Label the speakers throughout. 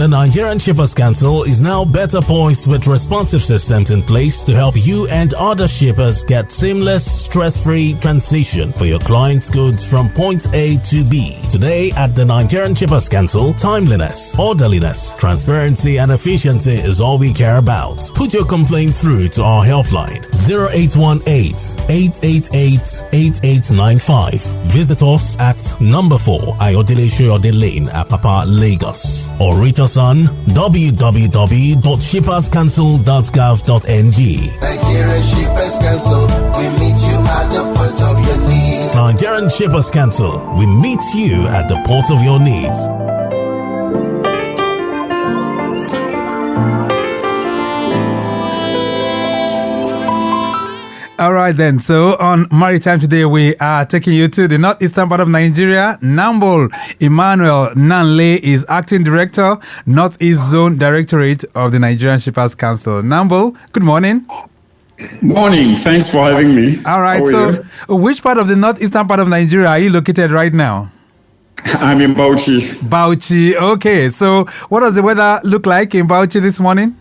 Speaker 1: The Nigerian Shippers Council is now better poised with responsive systems in place to help you and other shippers get seamless, stress-free transition for your clients' goods from point A to B. Today at the Nigerian Shippers Council, timeliness, orderliness, transparency and efficiency is all we care about. Put your complaint through to our helpline 0818-888-8895. Visit us at number 4 Ayodele Shoyode Lane, Apapa, Lagos, or reach us on www.shipperscouncil.gov.ng.
Speaker 2: Nigerian Shippers Council, we meet you at the point of your need.
Speaker 1: Nigerian Shippers Council, we meet you at the port of your needs.
Speaker 3: All right then, so on Maritime today we are taking you to the northeastern part of Nigeria. Namble Emmanuel Nanle is Acting Director, Northeast Zone Directorate of the Nigerian Shippers Council. Namble, good morning.
Speaker 4: Morning, thanks for having me.
Speaker 3: All right, so which part of the northeastern part of Nigeria are you located right now?
Speaker 4: I'm in Bauchi.
Speaker 3: Bauchi, okay. So what does the weather look like in Bauchi this morning?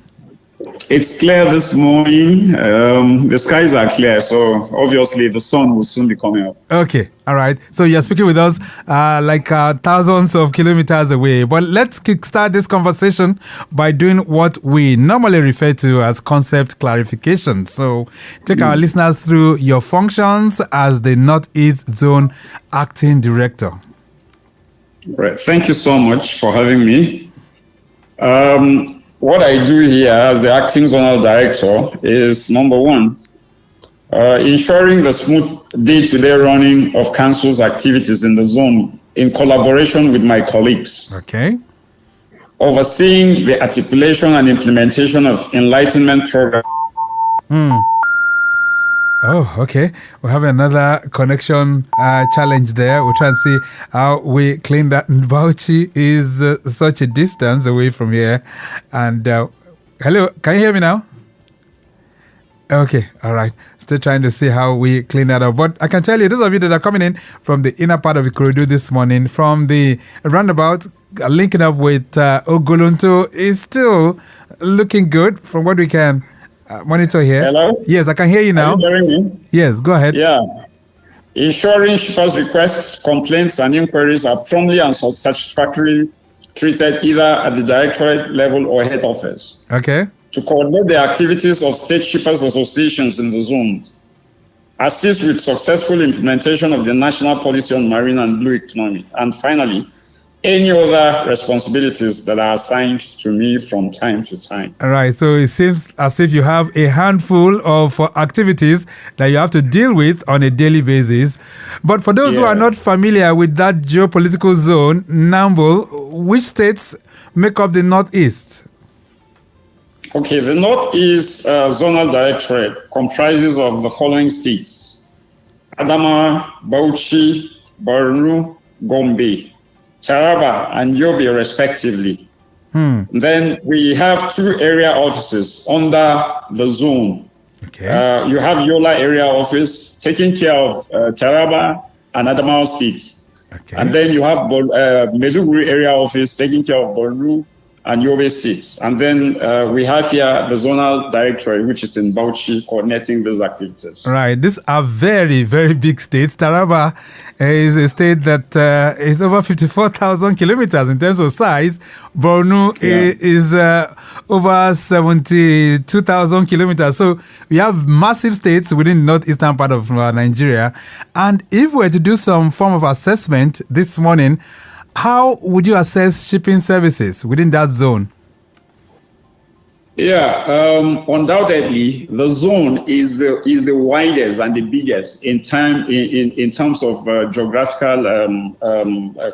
Speaker 4: It's clear this morning. The skies are clear, so obviously the sun will soon be coming up.
Speaker 3: Okay, all right. So you're speaking with us thousands of kilometers away. But let's kickstart this conversation by doing what we normally refer to as concept clarification. So take our listeners through your functions as the Northeast Zone Acting Director.
Speaker 4: Right. Thank you so much for having me. What I do here as the Acting Zonal Director is, number one, ensuring the smooth day-to-day running of Council's activities in the zone in collaboration with my colleagues.
Speaker 3: Okay.
Speaker 4: Overseeing the articulation and implementation of enlightenment programs.
Speaker 3: Oh, okay. We have another connection challenge there. We'll try and see how we clean that. Bauchi is such a distance away from here. And hello, can you hear me now? Okay, all right. Still trying to see how we clean that up. But I can tell you, those of you that are coming in from the inner part of the corridor this morning, from the roundabout, linking up with Ogolonto, is still looking good from what we can monitor here.
Speaker 4: Hello?
Speaker 3: Yes, I can hear you now.
Speaker 4: Are you hearing me?
Speaker 3: Yes, go ahead.
Speaker 4: Yeah. Ensuring shippers' requests, complaints, and inquiries are promptly and satisfactorily treated either at the directorate level or head office.
Speaker 3: Okay.
Speaker 4: To coordinate the activities of state shippers associations in the zones. Assist with successful implementation of the national policy on marine and blue economy. And finally, any other responsibilities that are assigned to me from time to time.
Speaker 3: All right, so it seems as if you have a handful of activities that you have to deal with on a daily basis. But for those who are not familiar with that geopolitical zone, Namble, which states make up the Northeast?
Speaker 4: Okay, the Northeast Zonal Directorate comprises of the following states: Adamawa, Bauchi, Borno, Gombe, Taraba, and Yobe, respectively. Then we have 2 area offices under the zone.
Speaker 3: Okay.
Speaker 4: You have Yola area office taking care of Taraba and Adamawa states.
Speaker 3: Okay.
Speaker 4: And then you have Maiduguri area office taking care of Borno and Yobe states. And then we have here the Zonal Directorate, which is in Bauchi, coordinating these activities.
Speaker 3: Right. These are very, very big states. Taraba is a state that is over 54,000 kilometers in terms of size. Borno is over 72,000 kilometers. So we have massive states within the northeastern part of Nigeria. And if we were to do some form of assessment this morning, how would you assess shipping services within that zone?
Speaker 4: Yeah, undoubtedly, the zone is the widest and the biggest in terms of geographical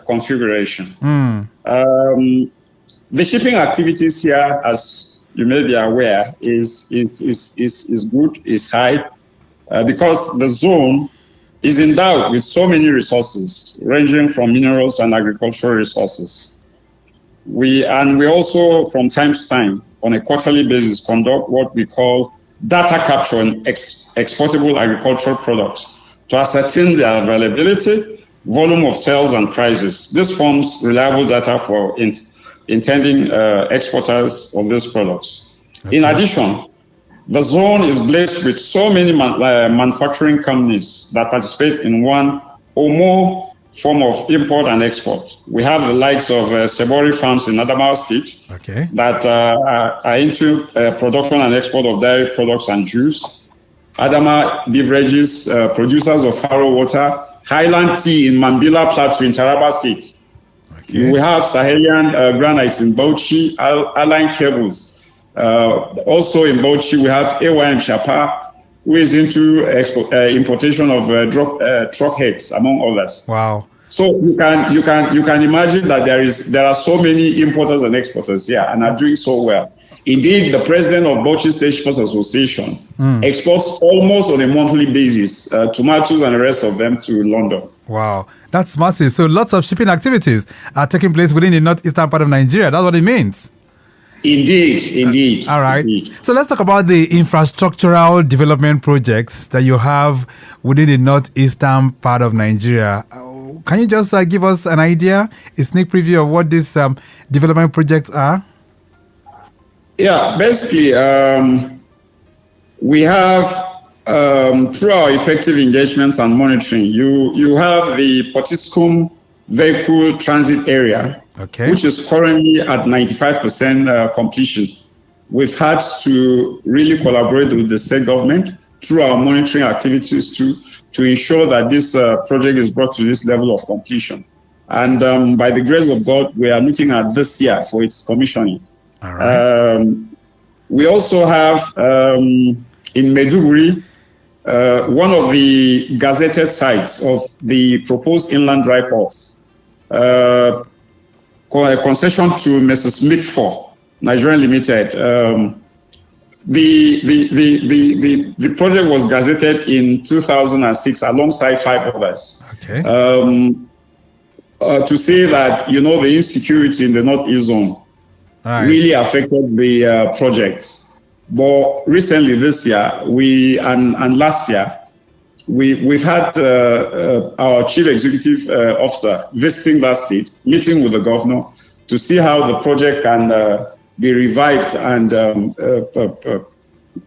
Speaker 4: configuration. The shipping activities here, as you may be aware, is good, is high, because the zone is endowed with so many resources, ranging from minerals and agricultural resources. We also, from time to time, on a quarterly basis, conduct what we call data capture on exportable agricultural products to ascertain their availability, volume of sales, and prices. This forms reliable data for intending exporters of these products. Okay. In addition, the zone is blessed with so many manufacturing companies that participate in one or more form of import and export. We have the likes of Sebori Farms in Adamawa State that are into production and export of dairy products and juice. Adama Beverages, producers of Faro Water. Highland Tea in Mambila Plateau in Taraba State. Okay. We have Sahelian Granites in Bauchi, Align Cables. Also in Bauchi, we have AYM Shapa, who is into importation of truck heads, among others.
Speaker 3: Wow!
Speaker 4: So you can imagine that there are so many importers and exporters here, and are doing so well. Indeed, the president of Bauchi State Shippers Association exports almost on a monthly basis tomatoes and the rest of them to London.
Speaker 3: Wow, that's massive. So lots of shipping activities are taking place within the northeastern part of Nigeria. That's what it means.
Speaker 4: Indeed.
Speaker 3: All right.
Speaker 4: Indeed.
Speaker 3: So let's talk about the infrastructural development projects that you have within the northeastern part of Nigeria. Can you just give us an idea, a sneak preview of what these development projects are?
Speaker 4: Yeah, basically, we have, through our effective engagements and monitoring, you have the Potiskum Vehicle Transit Area, which is currently at 95% completion. We've had to really collaborate with the state government through our monitoring activities to ensure that this project is brought to this level of completion. And by the grace of God, we are looking at this year for its commissioning.
Speaker 3: All right.
Speaker 4: We also have in Maiduguri one of the gazetted sites of the proposed inland dry ports, concession to Mrs. Mitford, Nigeria Limited. The project was gazetted in 2006 alongside 5 others.
Speaker 3: Okay.
Speaker 4: To say that, the insecurity in the Northeast Zone really affected the project. But recently this year, and last year, we've had our chief executive officer visiting that state, meeting with the governor to see how the project can be revived, and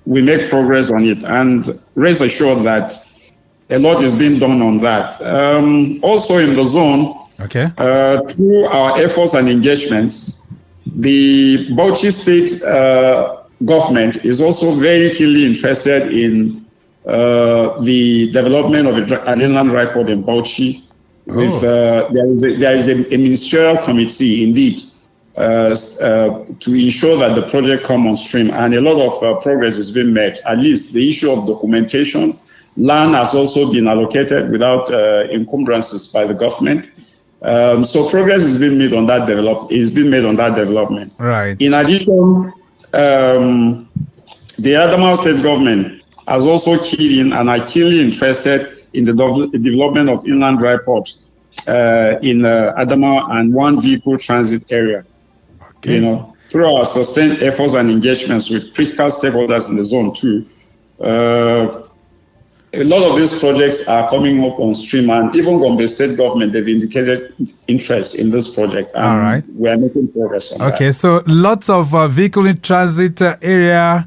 Speaker 4: we make progress on it. And rest assured that a lot is being done on that. Also in the zone, through our efforts and engagements, the Bauchi State government is also very keenly interested in the development of an inland dry port in Bauchi. With there is a ministerial committee, indeed, to ensure that the project come on stream, and a lot of progress has been made. At least the issue of documentation, land has also been allocated without encumbrances by the government. So progress has been made on that development.
Speaker 3: Right.
Speaker 4: In addition, the Adamawa State government has also keyed in and are keenly interested in the development of inland dry port in Adamawa and one vehicle transit area. Okay. Through our sustained efforts and engagements with critical stakeholders in the zone too, a lot of these projects are coming up on stream, and even Gombe State government, they've indicated interest in this project. And
Speaker 3: all right.
Speaker 4: We are making progress on that.
Speaker 3: Okay, so lots of vehicle in transit area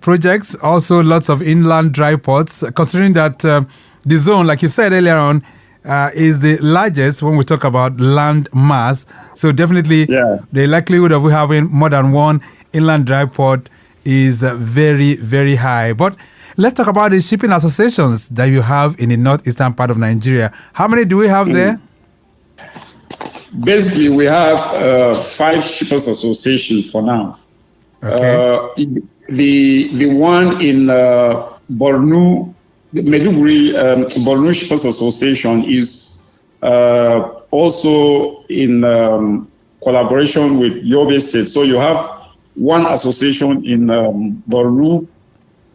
Speaker 3: projects, also lots of inland dry ports, considering that the zone, like you said earlier on, is the largest when we talk about land mass. So definitely the likelihood of having more than one inland dry port is very, very high. But let's talk about the shipping associations that you have in the northeastern part of Nigeria. How many do we have there?
Speaker 4: Basically, we have 5 shippers associations for now.
Speaker 3: Okay.
Speaker 4: The one in Borno, Maiduguri, Borno Shippers Association is also in collaboration with Yobe State. So you have one association in Borno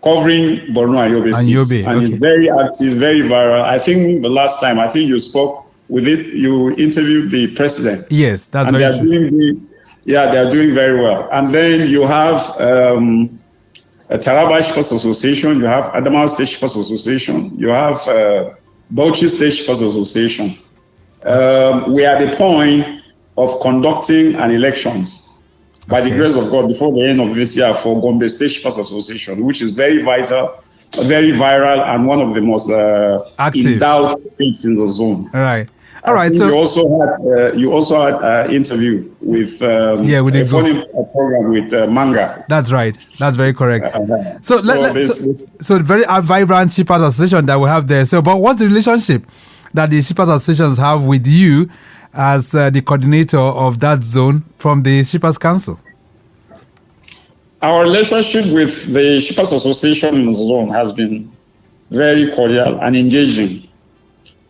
Speaker 4: covering Borno and Yobe State. And it's very active, very viral. I think the last time, you spoke with it, you interviewed the president.
Speaker 3: Yes, that's
Speaker 4: and
Speaker 3: very
Speaker 4: true. They are doing very well. And then you have Taraba Shippers Association, you have Adamawa State Shippers Association, you have Bauchi State Shippers Association. We are at the point of conducting an elections by the grace of God before the end of this year for Gombe State Shippers Association, which is very vital, very viral, and one of the most endowed states in the zone.
Speaker 3: All right. So
Speaker 4: you also had interview with we did a program with Manga.
Speaker 3: That's right. That's very correct. So very vibrant Shippers Association that we have there. So, but what's the relationship that the Shippers Associations have with you as the coordinator of that zone from the Shippers Council?
Speaker 4: Our relationship with the Shippers Association in the zone has been very cordial and engaging.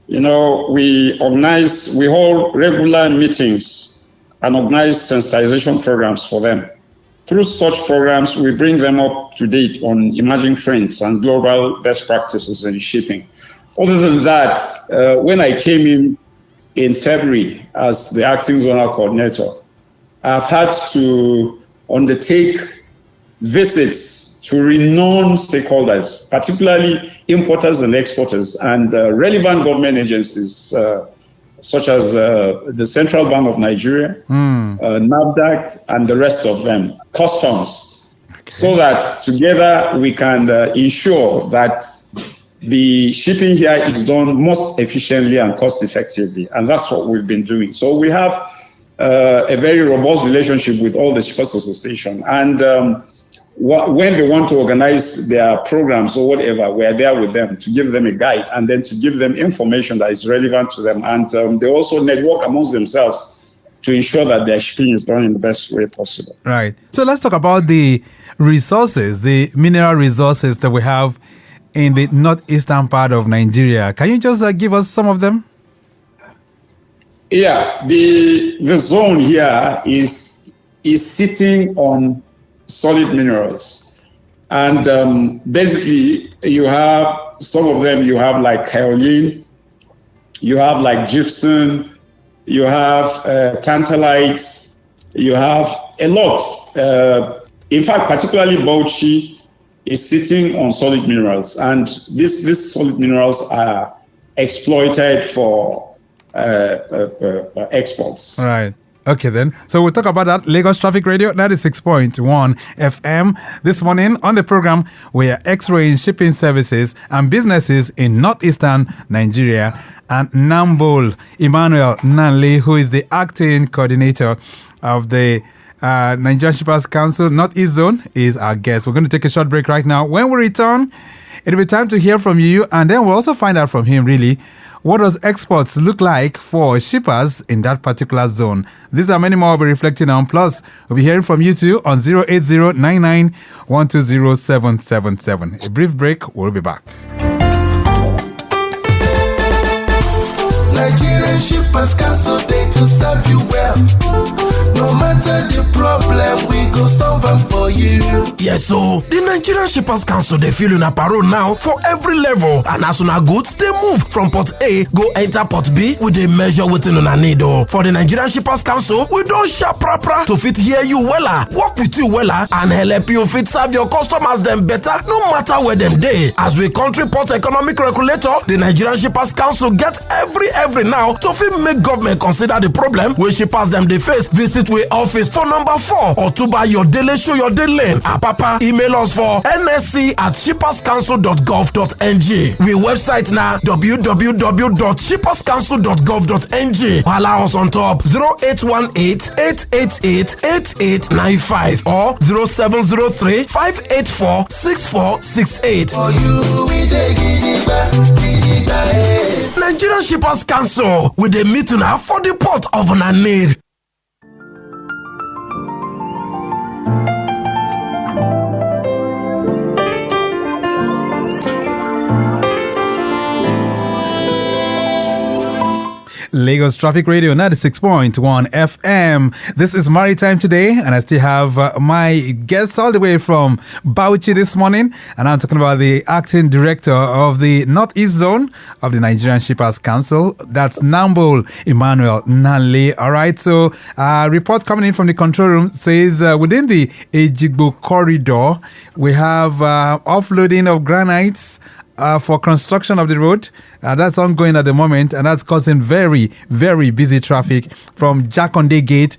Speaker 4: You know, we hold regular meetings and organize sensitization programs for them. Through such programs, we bring them up to date on emerging trends and global best practices in shipping. Other than that, when I came in February as the acting zonal coordinator, I've had to undertake visits to renowned stakeholders, particularly importers and exporters, and relevant government agencies such as the Central Bank of Nigeria, NAFDAC, and the rest of them, customs, so that together we can ensure that the shipping here is done most efficiently and cost effectively. And that's what we've been doing. So we have a very robust relationship with all the Shippers Association. And when they want to organize their programs or whatever, we're there with them to give them a guide and then to give them information that is relevant to them. And they also network amongst themselves to ensure that their shipping is done in the best way possible.
Speaker 3: Right. So let's talk about the resources, the mineral resources that we have in the northeastern part of Nigeria. Can you just give us some of them?
Speaker 4: Yeah, the zone here is sitting on solid minerals, and basically you have some of them. You have like kaolin, you have like gypsum, you have tantalites, you have a lot. In fact, particularly Bauchi is sitting on solid minerals, and these solid minerals are exploited for exports.
Speaker 3: Right. Okay, then. So we'll talk about that. Lagos Traffic Radio 96.1 FM. This morning on the program, we are X-raying shipping services and businesses in northeastern Nigeria. And Nambol Emmanuel Nanle, who is the acting coordinator of the Nigerian Shippers Council Northeast Zone, is our guest. We're going to take a short break right now. When we return, it'll be time to hear from you, and then we'll also find out from him, really, what does exports look like for shippers in that particular zone? These are many more we'll be reflecting on. Plus, we'll be hearing from you too on 08099120777. A brief break, we'll be back.
Speaker 2: Nigerian Shippers Council, they to serve you well. No matter the problem, we go solve them for you.
Speaker 5: Yes, so the Nigerian Shippers Council, they feel in a parole now for every level. And as soon as goods, they move from port A, go enter port B with a measure within on a needle. For the Nigerian Shippers Council, we don't sharp proper to fit hear you wella, work with you wella, and help you fit serve your customers them better, no matter where them day. As we country port economic regulator, the Nigerian Shippers Council get every now to fit make government consider the problem where shippers them they face. Visit we office for number 4 or to buy your daily show your daily lane. Papa email us for nsc@shipperscouncil.gov.ng. We website now www.shipperscouncil.gov.ng. Allow us on top 0818-888-8895 or 0703-584-6468.
Speaker 2: For you, we dey gidigba.
Speaker 5: Nigerian Shippers Council with a meeting for the port of Nanir.
Speaker 3: Lagos Traffic Radio 96.1 FM. This is Maritime Today, and I still have my guests all the way from Bauchi this morning, and I'm talking about the acting director of the Northeast Zone of the Nigerian Shippers Council. That's Nambol Emmanuel Nanle. All right, so report coming in from the control room says within the Ejigbo corridor, we have offloading of granites for construction of the road. That's ongoing at the moment, and that's causing very, very busy traffic from Jakonde Gate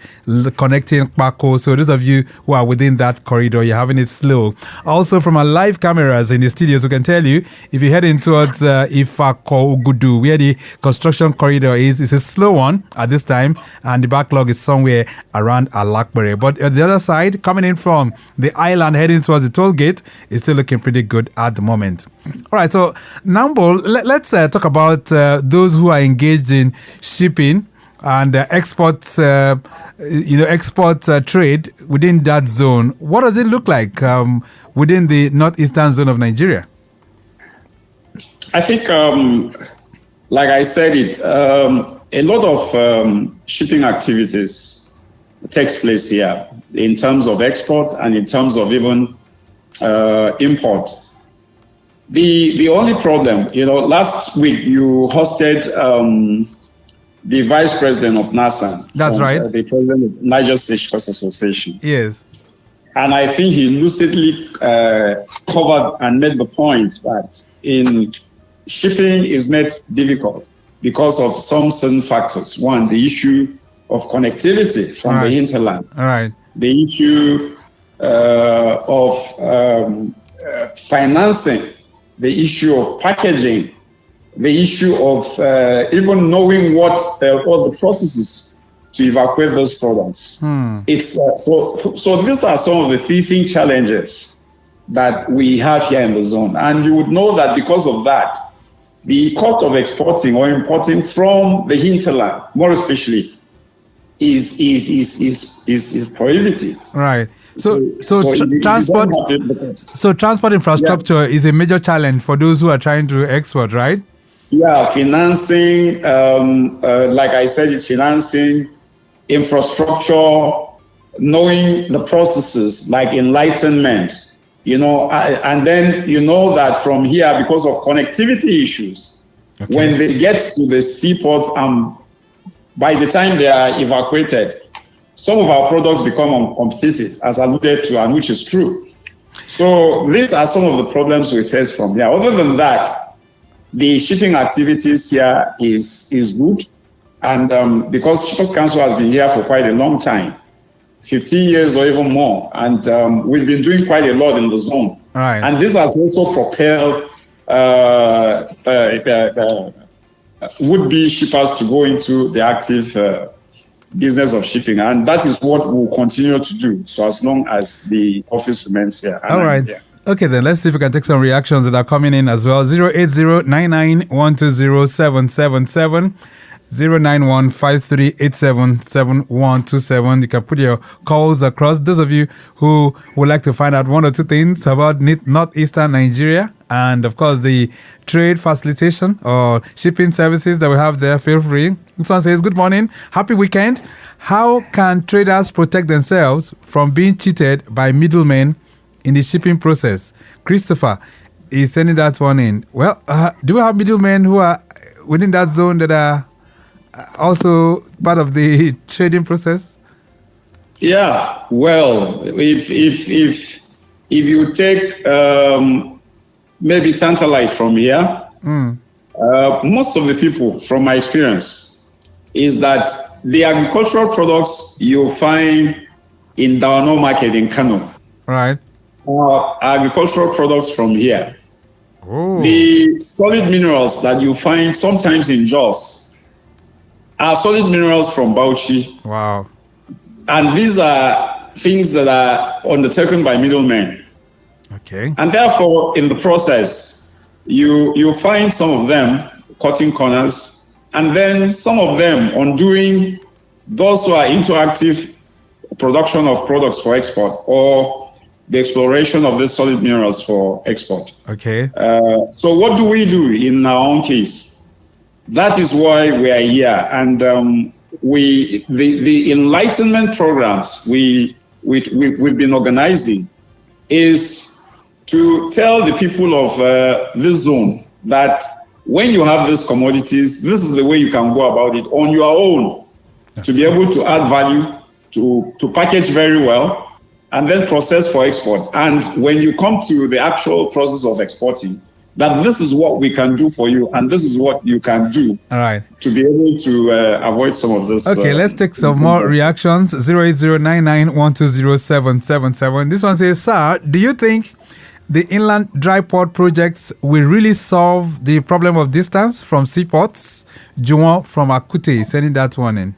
Speaker 3: connecting Kpako. So those of you who are within that corridor, you're having it slow. Also, from our live cameras in the studios, we can tell you if you're heading towards Ifako Ugudu, where the construction corridor is, it's a slow one at this time, and the backlog is somewhere around Alakbere. But at the other side, coming in from the island heading towards the toll gate, is still looking pretty good at the moment. All right, so Nambo, let's talk about those who are engaged in shipping and export trade within that zone. What does it look like within the northeastern zone of Nigeria?
Speaker 4: I think, like I said a lot of shipping activities takes place here in terms of export and in terms of even imports. The only problem, last week you hosted the vice president of NASAN.
Speaker 3: That's right.
Speaker 4: The president of Niger State Shippers Association.
Speaker 3: Yes.
Speaker 4: And I think he lucidly covered and made the point that in shipping is made difficult because of some certain factors. One, the issue of connectivity from the hinterland.
Speaker 3: All right.
Speaker 4: The issue of financing, the issue of packaging, the issue of even knowing what the processes to evacuate those products. It's so these are some of the teething challenges that we have here in the zone, and you would know that because of that, the cost of exporting or importing from the hinterland, more especially, is prohibitive.
Speaker 3: Right. So transport infrastructure is a major challenge for those who are trying to export, right?
Speaker 4: Yeah, financing, like I said, it's financing, infrastructure, knowing the processes like enlightenment, and then that from here, because of connectivity issues, when they get to the seaports, by the time they are evacuated, some of our products become uncompetitive, as alluded to, and which is true. So these are some of the problems we face from here. Other than that, the shipping activities here is good. And because Shippers Council has been here for quite a long time, 15 years or even more, and we've been doing quite a lot in the zone.
Speaker 3: Right.
Speaker 4: And this has also propelled would-be shippers to go into the active business of shipping, and that is what we'll continue to do, so as long as the office remains here.
Speaker 3: All right. Okay, then let's see if we can take some reactions that are coming in as well. 080-99-120-777, 091-5387-7127. You can put your calls across. Those of you who would like to find out one or two things about northeastern Nigeria and, of course, the trade facilitation or shipping services that we have there, feel free. This one says, good morning, happy weekend. How can traders protect themselves from being cheated by middlemen in the shipping process? Christopher is sending that one in. Well, do we have middlemen who are within that zone that are also part of the trading process?
Speaker 4: Yeah, well, if you take maybe Tantalite from here, most of the people, from my experience, is that the agricultural products you'll find in Dawanau Market in Kano,
Speaker 3: right,
Speaker 4: agricultural products from here.
Speaker 3: Oh.
Speaker 4: The solid minerals that you find sometimes in Jos are solid minerals from Bauchi.
Speaker 3: Wow.
Speaker 4: And these are things that are undertaken by middlemen.
Speaker 3: Okay.
Speaker 4: And therefore, in the process, you find some of them cutting corners, and then some of them undoing those who are into active production of products for export or the exploration of these solid minerals for export.
Speaker 3: Okay.
Speaker 4: So what do we do in our own case? That is why we are here, and the enlightenment programs we've been organizing is to tell the people of this zone that when you have these commodities, this is the way you can go about it on your own, to be able to add value, to package very well, and then process for export. And when you come to the actual process of exporting, that this is what we can do for you, and this is what you can do.
Speaker 3: All right.
Speaker 4: To be able to avoid some of this.
Speaker 3: Okay, let's take some more reactions. 08099120777. This one says, sir, do you think the inland dry port projects will really solve the problem of distance from seaports? Juwon from Akute sending that one in.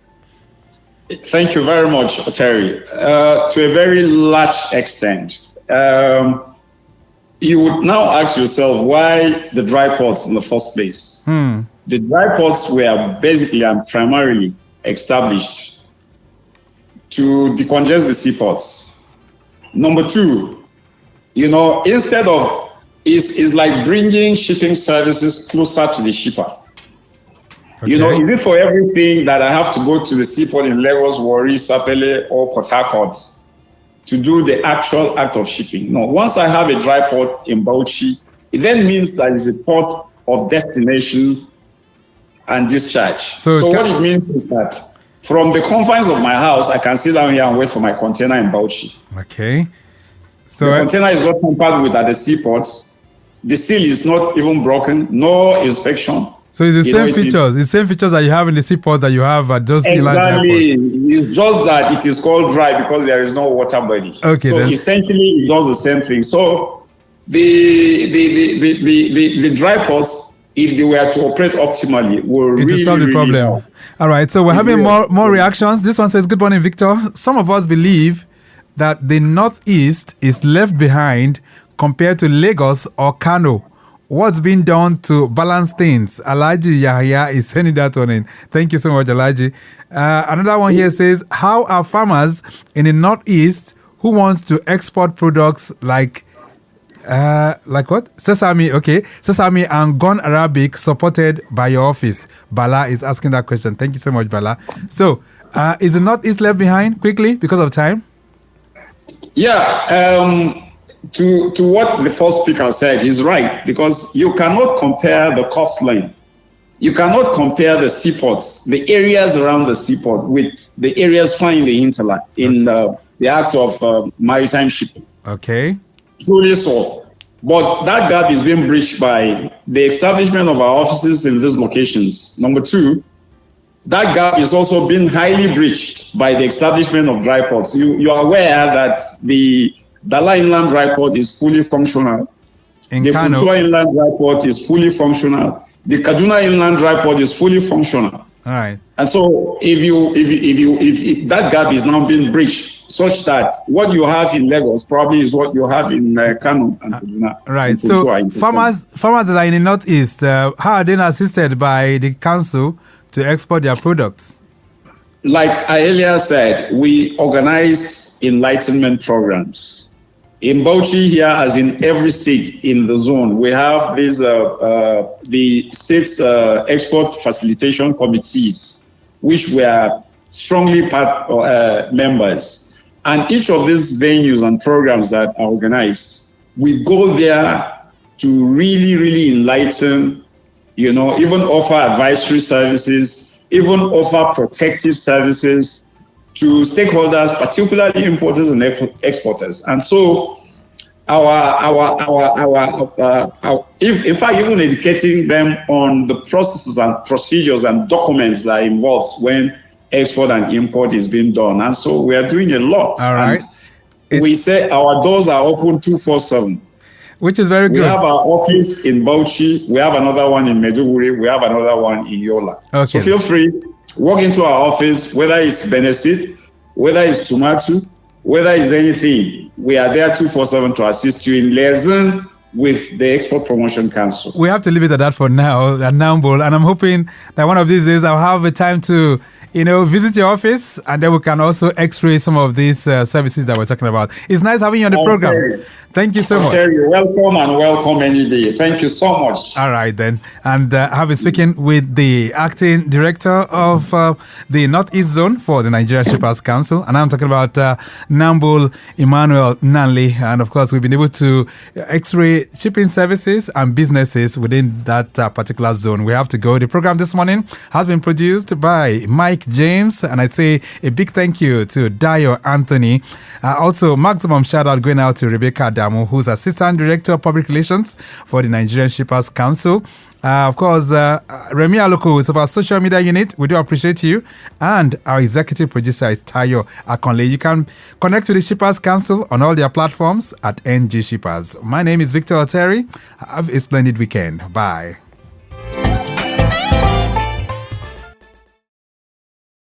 Speaker 4: Thank you very much, Terry. To a very large extent. You would now ask yourself why the dry ports in the first place. The dry ports were basically and primarily established to decongest the seaports. Number two, instead of, it's like bringing shipping services closer to the shipper. Okay. Is it for everything that I have to go to the seaport in Lagos, Warri, Sapele, or Port Harcourt to do the actual act of shipping? No. Once I have a dry port in Bauchi, it then means that it's a port of destination and discharge. So what it means is that from the confines of my house, I can sit down here and wait for my container in Bauchi.
Speaker 3: Okay. So
Speaker 4: the container is not tampered with at the seaports. The seal is not even broken. No inspection.
Speaker 3: So it's the same features. It's the same features that you have in the seaports that you have at those inland airports.
Speaker 4: It's just that it is called dry because there is no water body.
Speaker 3: Okay.
Speaker 4: So essentially, it does the same thing. So the dry ports, if they were to operate optimally, will really
Speaker 3: solve the problem.
Speaker 4: Help.
Speaker 3: All right. So we're having more reactions. This one says, "Good morning, Victor. Some of us believe that the Northeast is left behind compared to Lagos or Kano. What's been done to balance things?" Alaji Yahya is sending that one in. Thank you so much, Alaji. Another one here says, how are farmers in the Northeast who want to export products like what? Sesame, okay. Sesame and gone Arabic supported by your office? Bala is asking that question. Thank you so much, Bala. So, is the Northeast left behind quickly because of time?
Speaker 4: Yeah. To what the first speaker said, he's right, because you cannot compare the coastline. You cannot compare the seaports, the areas around the seaport, with the areas flying the hinterland in the act of maritime shipping.
Speaker 3: Okay.
Speaker 4: Truly so. But that gap is being breached by the establishment of our offices in these locations. Number two, that gap is also being highly breached by the establishment of dry ports. You are aware that the Dala Inland Dry Port is fully functional. The Funtua Inland Dry Port is fully functional. The Kaduna Inland Dry Port is fully functional.
Speaker 3: All right.
Speaker 4: And so if that gap is now being breached, such that what you have in Lagos probably is what you have in Kano and Kaduna.
Speaker 3: Right. So farmers that are in the Northeast, how are they assisted by the council to export their products?
Speaker 4: Like I earlier said, we organized enlightenment programs. In Bauchi here, as in every state in the zone, we have these the state's export facilitation committees, which were strongly members. And each of these venues and programs that are organized, we go there to really, really enlighten, even offer advisory services, even offer protective services to stakeholders, particularly importers and exporters. And so in fact, even educating them on the processes and procedures and documents that are involved when export and import is being done. And so we are doing a lot.
Speaker 3: All right.
Speaker 4: We say our doors are open 24/7.
Speaker 3: Which is very good.
Speaker 4: We have our office in Bauchi. We have another one in Maiduguri. We have another one in Yola.
Speaker 3: Okay.
Speaker 4: So feel free, walk into our office, whether it's Benesit, whether it's Tumatu, whether it's anything. We are there 24/7 to assist you in liaison with the Export Promotion Council.
Speaker 3: We have to leave it at that for now, at Namble, and I'm hoping that one of these days I'll have a time to, visit your office, and then we can also x-ray some of these services that we're talking about. It's nice having you on the program. Thank you so much.
Speaker 4: You're welcome and welcome any day. Thank you so much.
Speaker 3: All right, then. And I've been speaking with the acting director of the Northeast Zone for the Nigerian Shippers Council, and I'm talking about Namble Emmanuel Nanley. And of course, we've been able to x-ray the shipping services and businesses within that particular zone. We have to go. The program this morning has been produced by Mike James, and I'd say a big thank you to Dio Anthony. Also, maximum shout out going out to Rebecca Adamu, who's Assistant Director of Public Relations for the Nigerian Shippers Council. Of course, Remy Aloko is of our social media unit. We do appreciate you. And our executive producer is Tayo Akonle. You can connect with the Shippers Council on all their platforms at NG Shippers. My name is Victor Oteri. Have a splendid weekend. Bye.